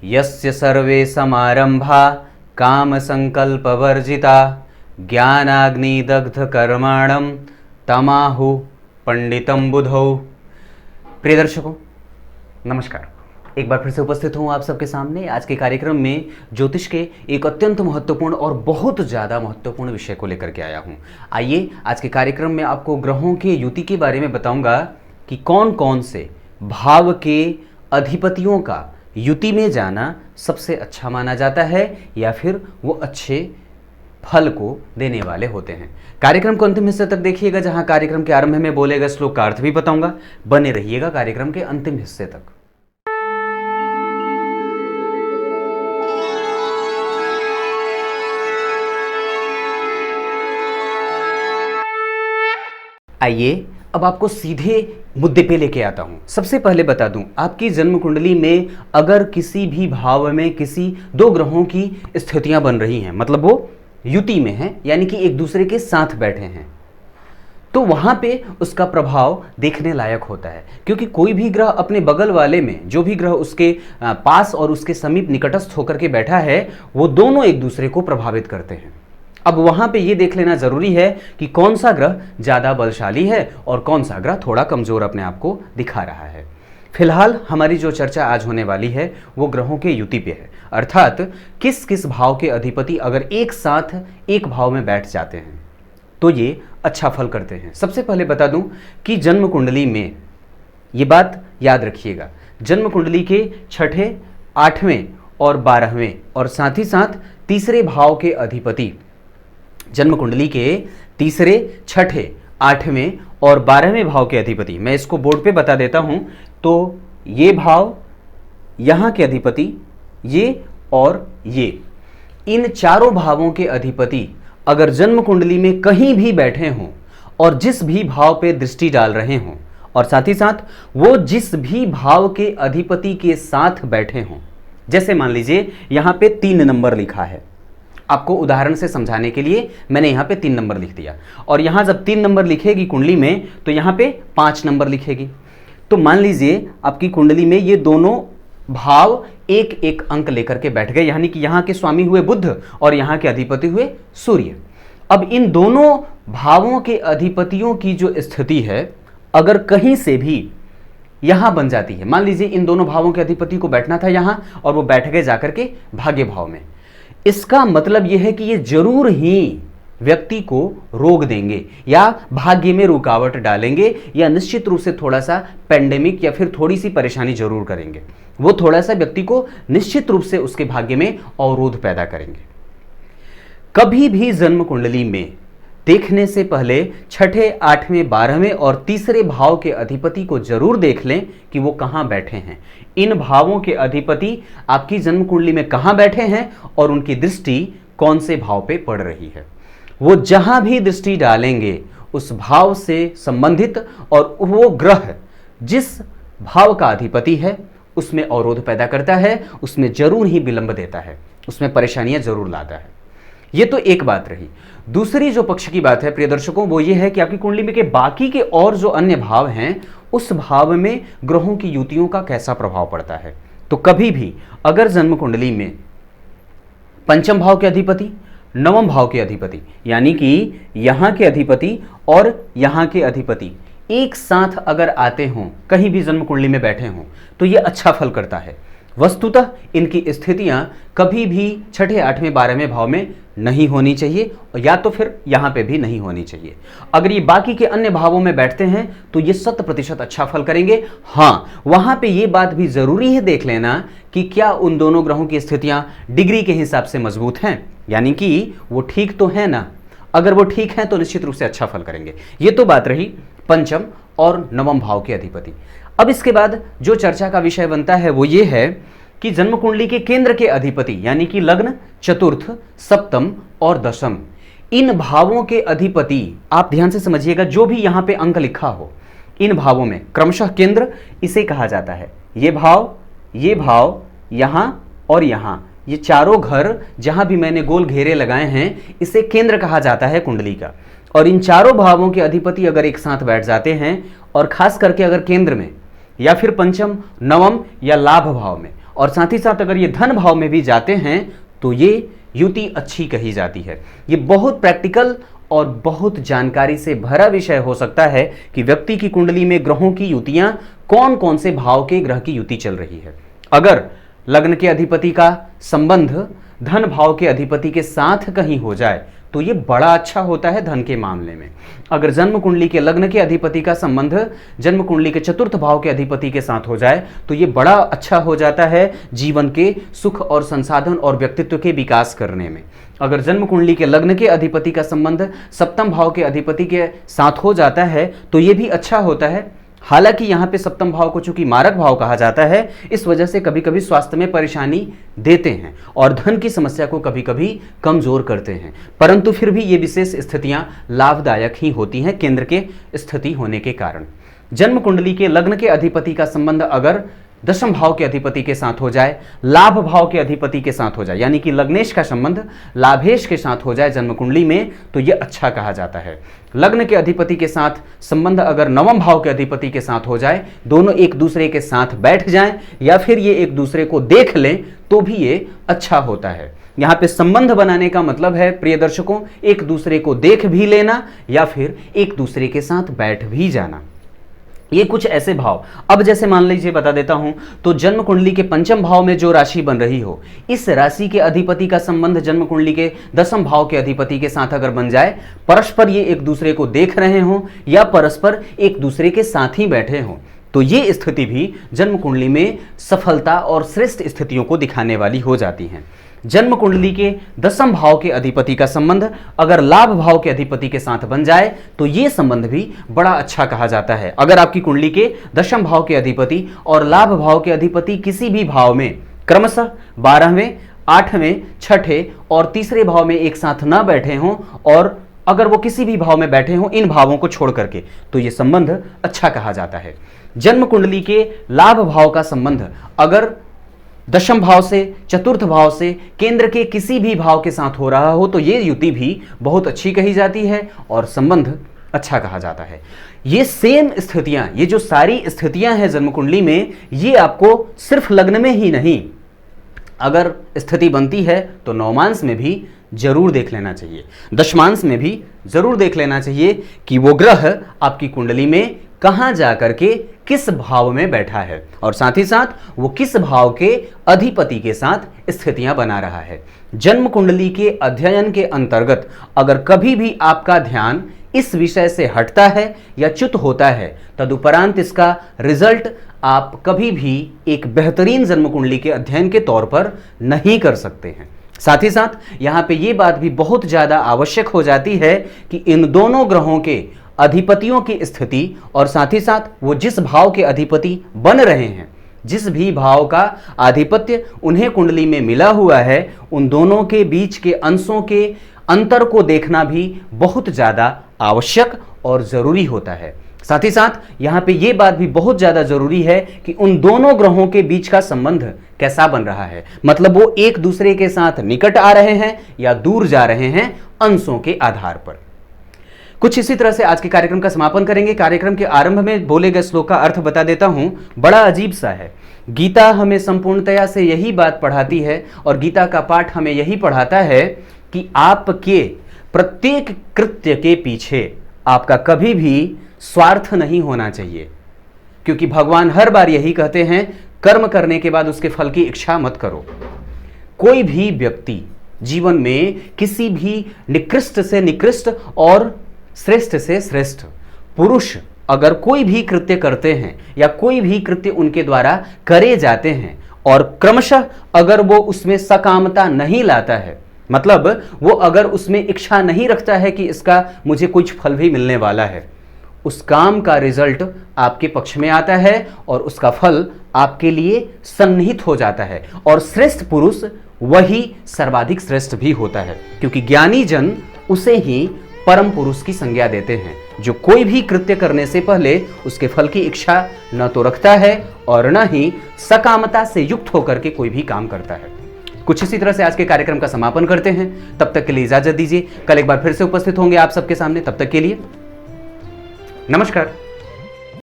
यस्य सर्वे समारंभा काम संकल्प वर्जिता ज्ञानाग्निदग्ध कर्माणम तमाहु पंडितम बुधौ। प्रिय दर्शकों नमस्कार, एक बार फिर से उपस्थित हूँ आप सबके सामने आज के कार्यक्रम में ज्योतिष के एक अत्यंत महत्वपूर्ण और बहुत ज़्यादा महत्वपूर्ण विषय को लेकर के आया हूँ। आइए आज के कार्यक्रम में आपको ग्रहों के युति के बारे में बताऊंगा कि कौन कौन से भाव के अधिपतियों का युति में जाना सबसे अच्छा माना जाता है या फिर वो अच्छे फल को देने वाले होते हैं। कार्यक्रम को अंतिम हिस्से तक देखिएगा, जहां कार्यक्रम के आरंभ में बोले गए श्लोक का अर्थ भी बताऊंगा। बने रहिएगा कार्यक्रम के अंतिम हिस्से तक। आइए अब आपको सीधे मुद्दे पे लेके आता हूं। सबसे पहले बता दूं, आपकी जन्म कुंडली में अगर किसी भी भाव में किसी दो ग्रहों की स्थितियां बन रही हैं, मतलब वो युति में हैं, यानी कि एक दूसरे के साथ बैठे हैं, तो वहां पे उसका प्रभाव देखने लायक होता है। क्योंकि कोई भी ग्रह अपने बगल वाले में, जो भी ग्रह उसके पास और उसके समीप निकटस्थ होकर के बैठा है, वो दोनों एक दूसरे को प्रभावित करते हैं। अब वहां पे ये देख लेना जरूरी है कि कौन सा ग्रह ज्यादा बलशाली है और कौन सा ग्रह थोड़ा कमजोर अपने आप को दिखा रहा है। फिलहाल हमारी जो चर्चा आज होने वाली है वो ग्रहों के युति पे है, अर्थात किस किस भाव के अधिपति अगर एक साथ एक भाव में बैठ जाते हैं तो ये अच्छा फल करते हैं। सबसे पहले बता दूं कि जन्म कुंडली में, ये बात याद रखिएगा, जन्म कुंडली के छठे, आठवें और 12वें और साथ ही साथ तीसरे भाव के अधिपति, जन्म कुंडली के तीसरे, छठे, आठवें और 12वें भाव के अधिपति, मैं इसको बोर्ड पे बता देता हूं। तो ये भाव, यहां के अधिपति, ये और ये, इन चारों भावों के अधिपति अगर जन्म कुंडली में कहीं भी बैठे हों और जिस भी भाव पे दृष्टि डाल रहे हों और साथ ही साथ वो जिस भी भाव के अधिपति के साथ बैठे हों, जैसे मान लीजिए यहां पे 3 नंबर लिखा है, आपको उदाहरण से समझाने के लिए मैंने यहां पे 3 नंबर लिख दिया, और यहां जब 3 नंबर लिखेगी कुंडली में तो यहां पे 5 नंबर लिखेगी। तो मान लीजिए आपकी कुंडली में ये दोनों भाव एक एक अंक लेकर के बैठ गए, यानी कि यहां के स्वामी हुए बुध और यहां के अधिपति हुए सूर्य। अब इन दोनों भावों के अधिपतियों की जो स्थिति है अगर कहीं से भी यहां बन जाती है, मान लीजिए इन दोनों भावों के अधिपति को बैठना था यहां और वो बैठ गए जाकर के भाग्य भाव में, इसका मतलब यह है कि ये जरूर ही व्यक्ति को रोग देंगे या भाग्य में रुकावट डालेंगे या निश्चित रूप से थोड़ा सा पेंडेमिक या फिर थोड़ी सी परेशानी जरूर करेंगे। वो थोड़ा सा व्यक्ति को निश्चित रूप से उसके भाग्य में अवरोध पैदा करेंगे। कभी भी जन्म कुंडली में देखने से पहले छठे, आठवें, 12वें और तीसरे भाव के अधिपति को जरूर देख लें कि वो कहां बैठे हैं। इन भावों के अधिपति आपकी जन्म कुंडली में कहां बैठे हैं और उनकी दृष्टि कौन से भाव पे पड़ रही है। वो जहां भी दृष्टि डालेंगे उस भाव से संबंधित और वो ग्रह जिस भाव का अधिपति है उसमें अवरोध पैदा करता है, उसमें जरूर ही विलंब देता है, उसमें परेशानियां जरूर लाता है। ये तो एक बात रही। दूसरी जो पक्ष की बात है प्रिय दर्शकों वो ये है कि आपकी कुंडली में के बाकी के और जो अन्य भाव हैं उस भाव में ग्रहों की युतियों का कैसा प्रभाव पड़ता है। तो कभी भी अगर जन्म कुंडली में पंचम भाव के अधिपति, नवम भाव के अधिपति, यानी कि यहां के अधिपति और यहां के अधिपति एक साथ अगर आते हों, कहीं भी जन्म कुंडली में बैठे हों, तो यह अच्छा फल करता है। वस्तुतः इनकी स्थितियां कभी भी छठे, आठवें, 12वें भाव में नहीं होनी चाहिए या तो फिर यहां पे भी नहीं होनी चाहिए। अगर ये बाकी के अन्य भावों में बैठते हैं तो ये 100% अच्छा फल करेंगे। हाँ, वहां पे ये बात भी जरूरी है देख लेना कि क्या उन दोनों ग्रहों की स्थितियां डिग्री के हिसाब से मजबूत हैं, यानी कि वो ठीक तो है ना। अगर वो ठीक है तो निश्चित रूप से अच्छा फल करेंगे। ये तो बात रही पंचम और नवम भाव के अधिपति। अब इसके बाद जो चर्चा का विषय बनता है वो ये है कि जन्म कुंडली के केंद्र के अधिपति यानी कि लग्न, चतुर्थ, सप्तम और दशम, इन भावों के अधिपति आप ध्यान से समझिएगा, जो भी यहां पे अंक लिखा हो इन भावों में क्रमशः केंद्र इसे कहा जाता है। ये भाव यहां और यहां, ये चारों घर जहां भी मैंने गोल घेरे लगाए हैं इसे केंद्र कहा जाता है कुंडली का। और इन चारों भावों के अधिपति अगर एक साथ बैठ जाते हैं और खास करके अगर केंद्र में या फिर पंचम, नवम या लाभ भाव में और साथ ही साथ अगर ये धन भाव में भी जाते हैं तो ये युति अच्छी कही जाती है। ये बहुत प्रैक्टिकल और बहुत जानकारी से भरा विषय हो सकता है कि व्यक्ति की कुंडली में ग्रहों की युतियां कौन कौन से भाव के ग्रह की युति चल रही है। अगर लग्न के अधिपति का संबंध धन भाव के अधिपति के साथ कहीं हो जाए तो ये बड़ा अच्छा होता है धन के मामले में। अगर जन्म कुंडली के लग्न के अधिपति का संबंध जन्म कुंडली के चतुर्थ भाव के अधिपति के साथ हो जाए तो ये बड़ा अच्छा हो जाता है जीवन के सुख और संसाधन और व्यक्तित्व के विकास करने में। अगर जन्म कुंडली के लग्न के अधिपति का संबंध सप्तम भाव के अधिपति के साथ हो जाता है तो ये भी अच्छा होता है। हालांकि यहाँ पे सप्तम भाव को चूंकि मारक भाव कहा जाता है, इस वजह से कभी कभी स्वास्थ्य में परेशानी देते हैं और धन की समस्या को कभी कभी कमजोर करते हैं, परंतु फिर भी ये विशेष स्थितियां लाभदायक ही होती हैं केंद्र के स्थिति होने के कारण। जन्म कुंडली के लग्न के अधिपति का संबंध अगर दशम भाव के अधिपति के साथ हो जाए, लाभ भाव के अधिपति के साथ हो जाए, यानी कि लग्नेश का संबंध लाभेश के साथ हो जाए जन्म कुंडली में, तो यह अच्छा कहा जाता है। लग्न के अधिपति के साथ संबंध अगर नवम भाव के अधिपति के साथ हो जाए, दोनों एक दूसरे के साथ बैठ जाएं या फिर ये एक दूसरे को देख लें तो भी ये अच्छा होता है। यहाँ पे संबंध बनाने का मतलब है प्रिय दर्शकों, एक दूसरे को देख भी लेना या फिर एक दूसरे के साथ बैठ भी जाना। ये कुछ ऐसे भाव, अब जैसे मान लीजिए बता देता हूं, तो जन्म कुंडली के पंचम भाव में जो राशि बन रही हो, इस राशि के अधिपति का संबंध जन्म कुंडली के दसम भाव के अधिपति के साथ अगर बन जाए, परस्पर ये एक दूसरे को देख रहे हों या परस्पर एक दूसरे के साथ ही बैठे हों, तो ये स्थिति भी जन्म कुंडली में सफलता और श्रेष्ठ स्थितियों को दिखाने वाली हो जाती है। जन्म कुंडली के दसम भाव के अधिपति का संबंध अगर लाभ भाव के अधिपति के साथ बन जाए तो यह संबंध भी बड़ा अच्छा कहा जाता है। अगर आपकी कुंडली के दशम भाव के अधिपति और लाभ भाव के अधिपति किसी भी भाव में क्रमशः 12वें, 8वें, 6ठे और तीसरे भाव में एक साथ न बैठे हों और अगर वो किसी भी भाव में बैठे हों इन भावों को छोड़ करके, तो ये संबंध अच्छा कहा जाता है। जन्म कुंडली के लाभ भाव का संबंध अगर दशम भाव से, चतुर्थ भाव से, केंद्र के किसी भी भाव के साथ हो रहा हो तो ये युति भी बहुत अच्छी कही जाती है और संबंध अच्छा कहा जाता है। ये सेम स्थितियां, ये जो सारी स्थितियां हैं जन्म कुंडली में, ये आपको सिर्फ लग्न में ही नहीं, अगर स्थिति बनती है तो नवमांश में भी जरूर देख लेना चाहिए, दशमांश में भी जरूर देख लेना चाहिए कि वो ग्रह आपकी कुंडली में कहां जाकर के किस भाव में बैठा है और साथ ही साथ वो किस भाव के अधिपति के साथ स्थितियां बना रहा है। जन्म कुंडली के अध्ययन के अंतर्गत अगर कभी भी आपका ध्यान इस विषय से हटता है या च्युत होता है, तदुपरांत इसका रिजल्ट आप कभी भी एक बेहतरीन जन्म कुंडली के अध्ययन के तौर पर नहीं कर सकते हैं। साथ ही साथ यहाँ पे ये बात भी बहुत ज्यादा आवश्यक हो जाती है कि इन दोनों ग्रहों के अधिपतियों की स्थिति और साथ ही साथ वो जिस भाव के अधिपति बन रहे हैं, जिस भी भाव का आधिपत्य उन्हें कुंडली में मिला हुआ है, उन दोनों के बीच के अंशों के अंतर को देखना भी बहुत ज्यादा आवश्यक और जरूरी होता है। साथ ही साथ यहाँ पे ये बात भी बहुत ज्यादा जरूरी है कि उन दोनों ग्रहों के बीच का संबंध कैसा बन रहा है, मतलब वो एक दूसरे के साथ निकट आ रहे हैं या दूर जा रहे हैं अंशों के आधार पर। कुछ इसी तरह से आज के कार्यक्रम का समापन करेंगे। कार्यक्रम के आरंभ में बोले गए श्लोक का अर्थ बता देता हूं, बड़ा अजीब सा है। गीता हमें संपूर्णतया से यही बात पढ़ाती है और गीता का पाठ हमें यही पढ़ाता है कि आपके प्रत्येक कृत्य के पीछे आपका कभी भी स्वार्थ नहीं होना चाहिए, क्योंकि भगवान हर बार यही कहते हैं, कर्म करने के बाद उसके फल की इच्छा मत करो। कोई भी व्यक्ति जीवन में किसी भी निकृष्ट से निकृष्ट और श्रेष्ठ से श्रेष्ठ पुरुष अगर कोई भी कृत्य करते हैं या कोई भी कृत्य उनके द्वारा करे जाते हैं और क्रमशः अगर वो उसमें सकामता नहीं लाता है, मतलब वो अगर उसमें इच्छा नहीं रखता है कि इसका मुझे कुछ फल भी मिलने वाला है, उस काम का रिजल्ट आपके पक्ष में आता है और उसका फल आपके लिए सन्निहित हो जाता है। और श्रेष्ठ पुरुष वही सर्वाधिक श्रेष्ठ भी होता है, क्योंकि ज्ञानी जन उसे ही परम पुरुष की संज्ञा देते हैं, जो कोई भी कृत्य करने से पहले उसके फल की इच्छा न तो रखता है और न ही सकामता से युक्त होकर के कोई भी काम करता है। कुछ इसी तरह से आज के कार्यक्रम का समापन करते हैं। तब तक के लिए इजाजत दीजिए, कल एक बार फिर से उपस्थित होंगे आप सबके सामने। तब तक के लिए नमस्कार।